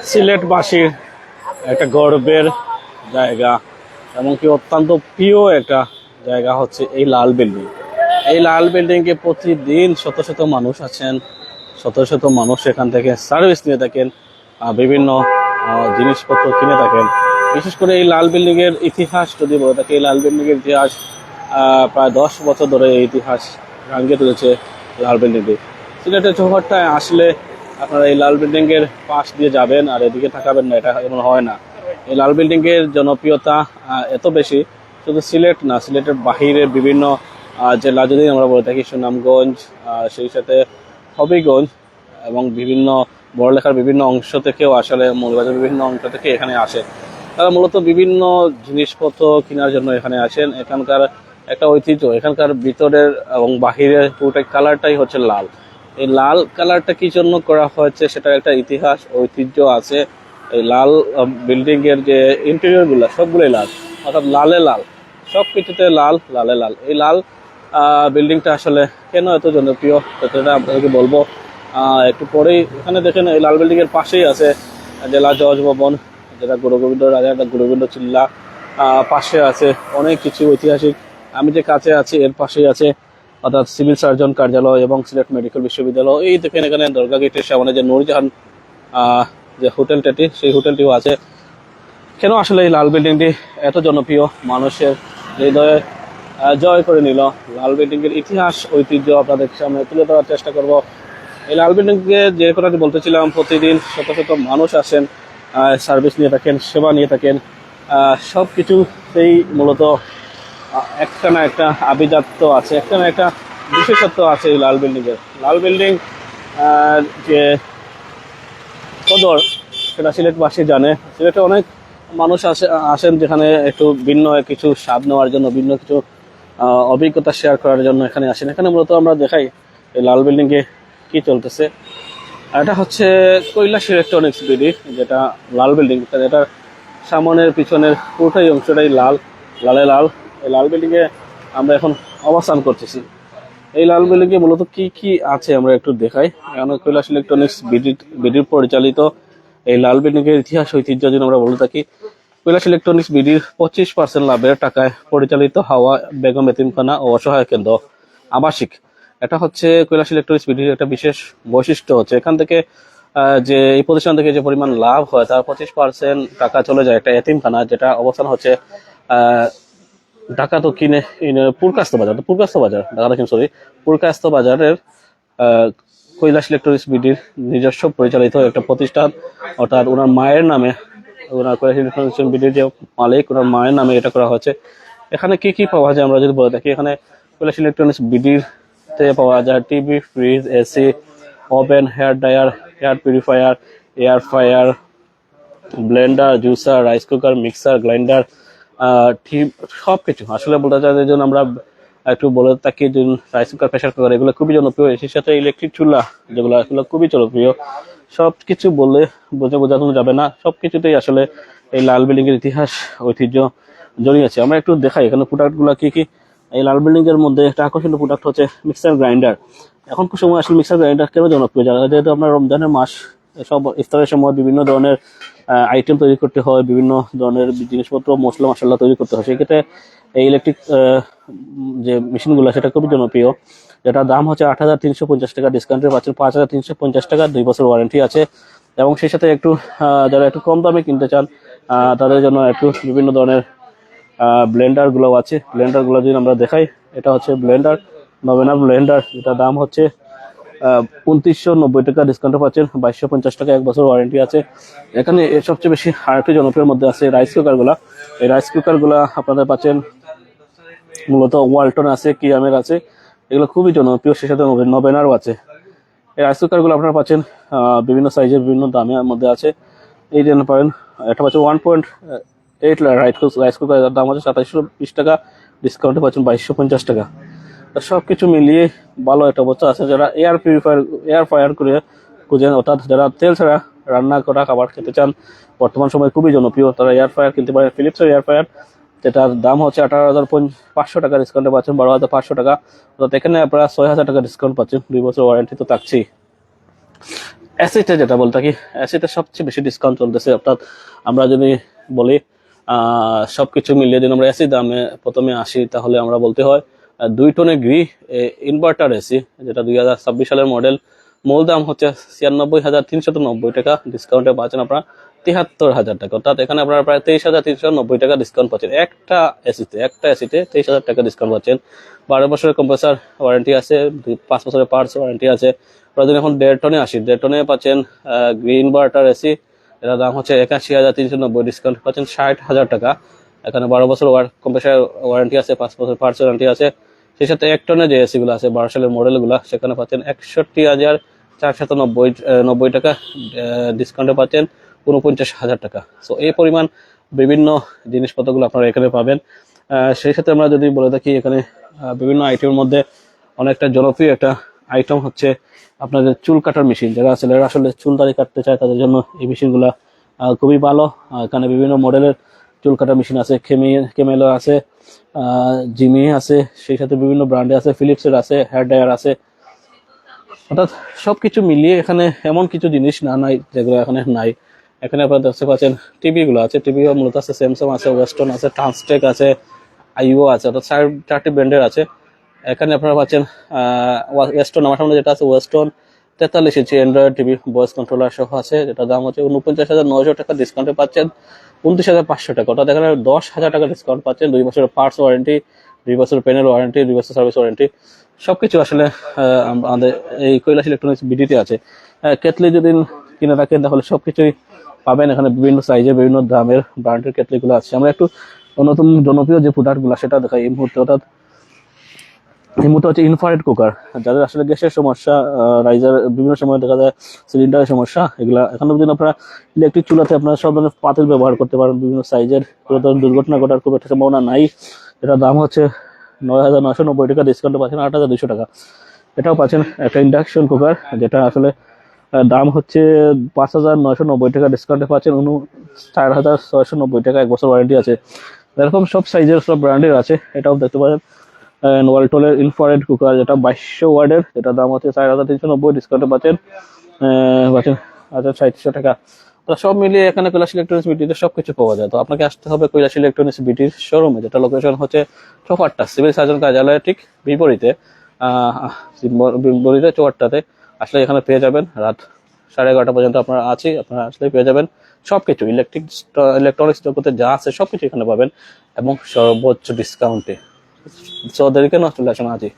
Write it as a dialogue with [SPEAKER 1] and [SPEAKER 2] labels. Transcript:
[SPEAKER 1] সিলেটবাসীর একটা গর্বের জায়গা, এমনকি অত্যন্ত প্রিয় একটা জায়গা হচ্ছে এই লাল বিল্ডিং। এই লাল বিল্ডিংয়ে প্রতিদিন শত শত মানুষ আছেন, শত শত মানুষ এখান থেকে সার্ভিস নিয়ে থাকেন, বিভিন্ন জিনিসপত্র কিনে থাকেন। বিশেষ করে এই লাল বিল্ডিংয়ের ইতিহাস যদি বলে থাকি, এই লাল বিল্ডিংয়ের ইতিহাস প্রায় 10 বছর ধরে এই ইতিহাস রাঙিয়ে তুলেছে লাল বিল্ডিংটি। সিলেটের চৌহাট্টায় আসলে আপনারা এই লাল বিল্ডিংয়ের পাশ দিয়ে যাবেন আর এদিকে তাকাবেন না, এটা এমন হয় না। এই লাল বিল্ডিংয়ের জনপ্রিয়তা এত বেশি, শুধু সিলেট না, সিলেটের বাহিরের বিভিন্ন জেলা যদি আমরা বলে থাকি, সুনামগঞ্জ, সেই সাথে হবিগঞ্জ এবং বিভিন্ন বড়লেখার বিভিন্ন অংশ থেকেও আসলে মৌলবাজারের বিভিন্ন অংশ থেকে এখানে আসে। তারা মূলত বিভিন্ন জিনিসপত্র কেনার জন্য এখানে আসেন। এখানকার একটা ঐতিহ্য, এখানকার ভিতরের এবং বাহিরের পুরোটা কালারটাই হচ্ছে লাল। এই লাল কালারটা কি জন্য করা হয়েছে সেটার একটা ইতিহাস ঐতিহ্য আছে। এই লাল বিল্ডিং এর যে ইন্টেরিয়র গুলা সবগুলোই লাল, অর্থাৎ লালে লাল, সব কিছুতে লাল, লালে লাল। এই লাল বিল্ডিংটা আসলে কেন এত জনপ্রিয় সেটা আপনাদেরকে বলবো একটু পরেই। এখানে দেখেন এই লাল বিল্ডিং এর পাশেই আছে জেলা জজ ভবন, যেটা গুরু গোবিন্দ রাজা গুরু গোবিন্দ চিল্লা, পাশে আছে অনেক কিছু ঐতিহাসিক। আমি যে কাছে আছি এর পাশেই আছে অর্থাৎ সিভিল সার্জন কার্যালয় এবং সিলেট মেডিকেল বিশ্ববিদ্যালয়। এই দেখেন এখানে দরগা গেটের সামনে যে নূরজাহান যে হোটেলটি, সেই হোটেলটিও আছে। কেন আসলে এই লাল বিল্ডিংটি এত জনপ্রিয়, মানুষের হৃদয়ে জয় করে নিল? লাল বিল্ডিং এর ইতিহাস ঐতিহ্য আপনাদের সামনে তুলে ধরার চেষ্টা করব। এই লাল বিল্ডিংকে যে কথাটি বলতেছিলাম, প্রতিদিন শত শত মানুষ আসেন, সার্ভিস নিয়ে থাকেন, সেবা নিয়ে থাকেন, সব কিছুতেই মূলত একটা না একটা আভিজাত্য আছে, একটা না একটা বিশেষত্ব আছে এই লাল বিল্ডিংয়ের। লাল বিল্ডিং যে কদর সেটা সিলেটবাসী জানে। সিলেটে অনেক মানুষ আসেন যেখানে একটু ভিন্ন কিছু স্বাদ নেওয়ার জন্য, ভিন্ন কিছু অভিজ্ঞতা শেয়ার করার জন্য এখানে আসেন। এখানে মূলত আমরা দেখাই এই লাল বিল্ডিংয়ে কি চলতেছে। এটা হচ্ছে কৈলাস ইলেকট্রনিক্স বিডি, যেটা লাল বিল্ডিং, এটার সামনের পিছনের পুরোটাই অংশটাই লাল, লালে লাল। এই লাল বিল্ডিংয়ে আমরা এখন অবস্থান করতেছি। এই লাল বিল্ডিংয়ে মূলত কি কি আছে আমরা একটু দেখাই। এখন কৈলাস ইলেকট্রনিক্স বিডির পরিচালিত এই লাল বিল্ডিংয়ের ইতিহাস ঐতিহ্য যদি আমরা বলে থাকি, কৈলাস ইলেকট্রনিক্স বিডির 25% লাভের টাকায় পরিচালিত হাওয়া বেগম এতিমখানা ও অসহায় কেন্দ্র আবাসিক। এটা হচ্ছে কৈলাস ইলেকট্রনিক্স বিডির একটা বিশেষ বৈশিষ্ট্য হচ্ছে এখান থেকে যে এই প্রতিষ্ঠান থেকে যে পরিমাণ লাভ হয় তার 25% টাকা চলে যায় একটা এতিমখানা, যেটা অবস্থান হচ্ছে ঢাকা দক্ষিণে পুরকাস্ত বাজার ঢাকা দক্ষিণ পুরকাস্ত বাজারের কৈলাস ইলেকট্রনিক্স বিডির নিজস্ব পরিচালিত একটা প্রতিষ্ঠান, অর্থাৎ ওনার মায়ের নামে, ওনার কৈলাস ইলেকট্রনিক্স বিডির যে মালিক, ওনার মায়ের নামে এটা করা হয়েছে। এখানে কি কি পাওয়া যায় আমরা যদি বলে থাকি, এখানে কৈলাস ইলেকট্রনিক্স বিডির তে পাওয়া যায় TV, fridge, AC, oven, hair dryer, air purifier, air fryer, blender, juicer, rice cooker, mixer, grinder, সব কিছু আসলে বলতে চাই। এই জন্য আমরা একটু বলে থাকি যে রাইস কুকার, প্রেশার কুকার এগুলো খুবই জনপ্রিয়। এর সাথে ইলেকট্রিক চুলা যেগুলো, এগুলো খুবই জনপ্রিয়। সব কিছু বললে বোঝানো যাবে না, সব কিছুতেই আসলে এই লাল বিল্ডিং এর ইতিহাস ঐতিহ্য জড়িয়ে আছে। আমরা একটু দেখাই এখানে প্রোডাক্টগুলো কি কি। এই লাল বিল্ডিং এর মধ্যে একটা আকর্ষণীয় প্রোডাক্ট হচ্ছে মিক্সার গ্রাইন্ডার। এখন সময় আসলে মিক্সার গ্রাইন্ডার কেন জনপ্রিয়, যেহেতু আপনার রমজানের মাস, সব ইফতারের সময় বিভিন্ন ধরনের আইটেম তৈরি করতে হয়, বিভিন্ন ধরনের জিনিসপত্র মশলা তৈরি করতে হয়। সেক্ষেত্রে এই ইলেকট্রিক যে মেশিনগুলো সেটা খুবই জনপ্রিয়, যেটার দাম হচ্ছে 8,350 টাকা, ডিসকাউন্টে পাচ্ছেন 5,350 টাকা, 2 বছর ওয়ারেন্টি আছে। এবং সেই সাথে একটু যারা একটু কম দামে কিনতে চান তাদের জন্য একটু বিভিন্ন ধরনের ব্লেন্ডার গুলো আছে। ব্লেন্ডার গুলো যদি আমরা দেখাই, এটা হচ্ছে ব্লেন্ডার, নবেনা ব্লেন্ডার, যেটা দাম হচ্ছে 2,990 টাকা, ডিসকাউন্টে পাচ্ছেন 2,250 টাকা, 1 বছর ওয়ারেন্টি আছে। এখানে সবচেয়ে বেশি আরেকটি জনপ্রিয় মধ্যে আছে রাইস কুকার গুলা। এই রাইস কুকার গুলা আপনাদের পাচ্ছেন মূলত ওয়ালটন আছে, কিয়ামের আছে, এগুলো খুবই জনপ্রিয়। সে সাথে নবেনারও আছে। এই রাইস কুকার গুলো আপনারা পাচ্ছেন বিভিন্ন সাইজের, বিভিন্ন দামের মধ্যে আছে। এই জন্য পাবেন, এটা পাচ্ছেন 1.8 রাইস কুকার, দাম হচ্ছে 2,720 টাকা, ডিসকাউন্টে পাচ্ছেন 2,250 টাকা। সবকিছু মিলিয়ে ভালো একটা অবস্থা আছে। যারা এয়ার ফ্রায়ার করে খুঁজেন, অর্থাৎ যারা তেল ছাড়া রান্না করা খাবার খেতে চান, বর্তমান সময় খুবই জনপ্রিয়, তারা এয়ার ফ্রায়ার কিনতে পারেন। ফিলিপসের এয়ার ফ্রায়ার, যেটার দাম হচ্ছে 18,500 টাকা, ডিসকাউন্টে পাচ্ছেন 12,500 টাকা, অর্থাৎ এখানে আপনারা 6,000 টাকা ডিসকাউন্ট পাচ্ছেন, 2 বছর ওয়ারেন্টি তো থাকছেই। এসিতে যেটা বলতে কি, এসিতে সবচেয়ে বেশি ডিসকাউন্ট চলতেছে। অর্থাৎ আমরা যদি বলি সবকিছু মিলিয়ে যদি আমরা এসি দামে প্রথমে আসি, তাহলে আমরা বলতে হয় 2 টন গ্রি ইনভার্টার এসি, যেটা 2026 সালের মডেল, মূল দাম হচ্ছে 96,390 টাকা, ডিসকাউন্টে পাচ্ছেন আপনারা 73,000 টাকা। অর্থাৎ এখানে আপনারা প্রায় 23,390 টাকা ডিসকাউন্ট পাচ্ছেন একটা এসিতে 23,000 টাকা ডিসকাউন্ট পাচ্ছেন। 12 বছরের কম্প্রেসার ওয়ারেন্টি আছে, 5 বছরের পার্টস ওয়ারেন্টি আছে। আপনারা যদি এখন 1.5 টনে আসি, 1.5 টনে পাচ্ছেন গ্রিন ইনভার্টার এসি, এটার দাম হচ্ছে 81,390, ডিসকাউন্ট পাচ্ছেন 60,000 টাকা। এখানে 12 বছর কম্প্রেসার ওয়ারেন্টি আছে, 5 বছর পার্টস ওয়ারেন্টি আছে। সেই সাথে 1 টনে যে এসি গুলো আছে 12 সালের মডেলগুলো, সেখানে পাচ্ছেন 61,490 টাকা, ডিসকাউন্টে পাচ্ছেন 49,000 টাকা। সো এই পরিমাণ বিভিন্ন জিনিসপত্রগুলো আপনারা এখানে পাবেন। সেই সাথে আমরা যদি বলে থাকি, এখানে বিভিন্ন আইটেমের মধ্যে অনেকটা জনপ্রিয় একটা আইটেম হচ্ছে আপনাদের চুল কাটার মেশিন। যারা ছেলেরা আসলে চুল দাড়ি কাটতে চায়, তাদের জন্য এই মেশিনগুলো খুবই ভালো। এখানে বিভিন্ন মডেলের চুল কাটার মেশিন আছে, কেমেলো আছে, জিমি আছে, সেই সাথে বিভিন্ন ব্র্যান্ডে আছে, ফিলিপসের আছে, হেয়ার ড্রায়ার আছে। অর্থাৎ সবকিছু মিলিয়ে এখানে এমন কিছু জিনিস নাই যেগুলো এখানে নাই। এখানে আপনারা দেখতে পাচ্ছেন টিভি গুলো আছে, টিভি মূলত আছে স্যামসাং আছে, ওয়েস্টার্ন আছে, ট্রান্সটেক আছে, আইও আছে, অর্থাৎ 4টি ব্র্যান্ডের আছে। এখানে আপনারা পাচ্ছেন ওয়েস্টার্ন, আমার সামনে যেটা আছে ওয়েস্টার্ন 43 ইঞ্চি অ্যান্ড্রয়েড টিভি, ভয়েস কন্ট্রোলার সহ আছে, যেটা দাম হচ্ছে 49,900 টাকা, ডিসকাউন্টে পাচ্ছেন 29,500 টাকা। অর্থাৎ এখানে 10,000 টাকা ডিসকাউন্ট পাচ্ছেন, 2 বছরের পার্টস ওয়ারেন্টি, 2 বছরের প্যানেল ওয়ারেন্টি, 2 বছর সার্ভিস ওয়ারেন্টি, সবকিছু আসলে আমাদের এই কৈলাস ইলেকট্রনিক্স বিডিতে আছে। কেটলি যদি কিনে রাখেন তাহলে সবকিছুই পাবেন এখানে, বিভিন্ন সাইজের বিভিন্ন দামের ব্র্যান্ডের কেটলিগুলো আছে। আমরা একটু অন্যতম জনপ্রিয় যে প্রোডাক্টগুলো সেটা দেখাই এই মুহূর্তে। অর্থাৎ এই মুহূর্তে হচ্ছে ইনফ্রারেড কুকার, যাদের আসলে গ্যাসের সমস্যা, রাইজার বিভিন্ন সময় দেখা যায় সিলিন্ডারের সমস্যা, এগুলা এখনো পর্যন্ত আপনারা ইলেকট্রিক চুলাতে আপনারা সব ধরনের পাতিল ব্যবহার করতে পারেন বিভিন্ন সাইজের, কোনো ধরনের দুর্ঘটনা ঘটার খুব একটা সম্ভাবনা নাই। এটার দাম হচ্ছে 9,990 টাকা, ডিসকাউন্টে পাচ্ছেন 8,200 টাকা। এটাও পাচ্ছেন একটা ইন্ডাকশন কুকার, যেটা আসলে দাম হচ্ছে 5,990 টাকা, ডিসকাউন্টে পাচ্ছেন 4,690 টাকা, 1 বছর ওয়ারেন্টি আছে। এরকম সব সাইজের সব ব্র্যান্ডের আছে। এটাও দেখতে পাচ্ছেন ওয়ালটনের ইনফ্রারেড কুকার, যেটা 2200 ওয়ার্ডের, যেটা দাম হচ্ছে 4,390, ডিসকাউন্টে পাচ্ছেন 3700 টাকা। তো সব মিলিয়ে এখানে কৈলাস ইলেকট্রনিক্স বিটিতে সবকিছু পাওয়া যায়। তো আপনাকে আসতে হবে কৈলাস ইলেকট্রনিক্স বিটির শোরুমে, যেটা লোকেশন হচ্ছে চৌপাট্টা সিভিল সার্জন কার্যালয়ের ঠিক বিপরীতে, চৌপাট্টাতে আসলে এখানে পেয়ে যাবেন। রাত 11:30 পর্যন্ত আপনারা আছি, আপনারা আসলে পেয়ে যাবেন সবকিছু, ইলেকট্রনিক্স জগতে যা আছে সবকিছু এখানে পাবেন, এবং সর্বোচ্চ ডিসকাউন্টে। সো দেরি কেন, চলে আসুন আজই।